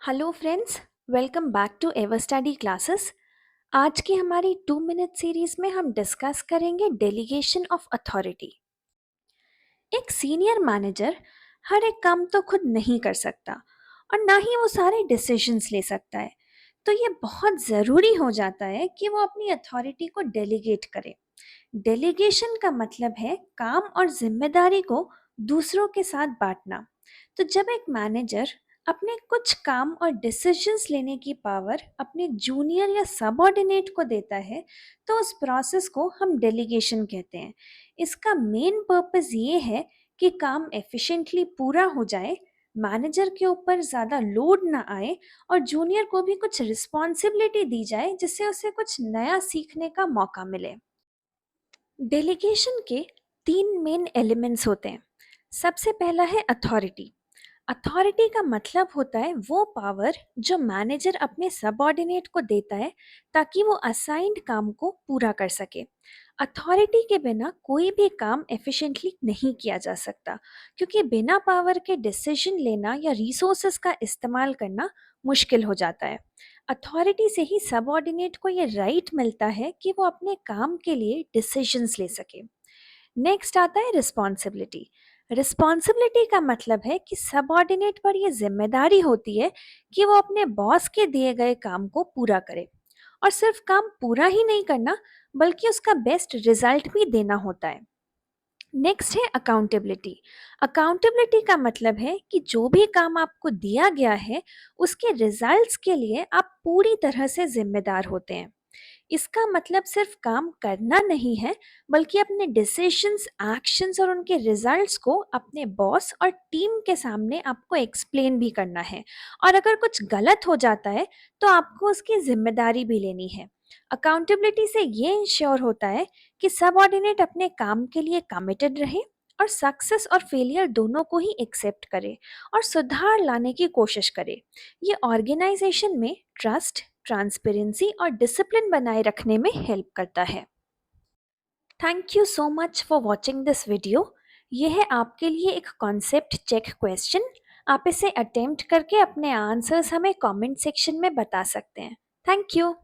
Hello friends, welcome back to ever study classes. आज की हमारी 2 मिनट सीरीज में हम डिस्कस करेंगे डेलीगेशन ऑफ अथॉरिटी। एक सीनियर मैनेजर हर एक काम तो खुद नहीं कर सकता और ना ही वो सारे डिसीजंस ले सकता है। तो ये बहुत ज़रूरी हो जाता है कि वो अपनी अथॉरिटी को डेलीगेट करे। डेलीगेशन का मतलब है काम और जिम्मेदारी को दूसरों के साथ बांटना। तो जब एक मैनेजर अपने कुछ काम और डिसीजंस लेने की पावर अपने जूनियर या सबऑर्डिनेट को देता है, तो उस प्रोसेस को हम डेलीगेशन कहते हैं। इसका मेन पर्पस ये है कि काम एफिशिएंटली पूरा हो जाए, मैनेजर के ऊपर ज़्यादा लोड ना आए और जूनियर को भी कुछ रिस्पॉन्सिबिलिटी दी जाए जिससे उसे कुछ नया सीखने का मौका मिले। डेलीगेशन के 3 मेन एलिमेंट्स होते हैं। सबसे पहला है अथॉरिटी। अथॉरिटी का मतलब होता है वो पावर जो मैनेजर अपने सबऑर्डिनेट को देता है ताकि वो असाइंड काम को पूरा कर सके। अथॉरिटी के बिना कोई भी काम एफिशिएंटली नहीं किया जा सकता, क्योंकि बिना पावर के डिसीजन लेना या रिसोर्सेज का इस्तेमाल करना मुश्किल हो जाता है। अथॉरिटी से ही सबऑर्डिनेट को ये राइट मिलता है कि वो अपने काम के लिए डिसीजंस ले सके। नेक्स्ट आता है रिस्पॉन्सिबिलिटी। रिस्पॉन्सिबिलिटी का मतलब है कि सबऑर्डिनेट पर यह जिम्मेदारी होती है कि वो अपने बॉस के दिए गए काम को पूरा करे, और सिर्फ काम पूरा ही नहीं करना बल्कि उसका बेस्ट रिजल्ट भी देना होता है। नेक्स्ट है अकाउंटेबिलिटी। अकाउंटेबिलिटी का मतलब है कि जो भी काम आपको दिया गया है उसके रिजल्ट्स के लिए आप पूरी तरह से जिम्मेदार होते हैं। इसका मतलब सिर्फ काम करना नहीं है, बल्कि अपने डिसीजंस, एक्शंस और उनके रिजल्ट्स को अपने बॉस और टीम के सामने आपको एक्सप्लेन भी करना है। और अगर कुछ गलत हो जाता है तो आपको उसकी जिम्मेदारी भी लेनी है। अकाउंटेबिलिटी से ये इंश्योर होता है कि सबऑर्डिनेट अपने काम के लिए कमिटेड रहे और सक्सेस और फेलियर दोनों को ही एक्सेप्ट करे और सुधार लाने की कोशिश करे। ये ऑर्गेनाइजेशन में ट्रस्ट, ट्रांसपेरेंसी और डिसिप्लिन बनाए रखने में हेल्प करता है। Thank you so much for watching this video. ये है आपके लिए एक कॉन्सेप्ट चेक क्वेश्चन। आप इसे अटेम्प्ट करके अपने आंसर्स हमें कमेंट सेक्शन में बता सकते हैं। Thank you.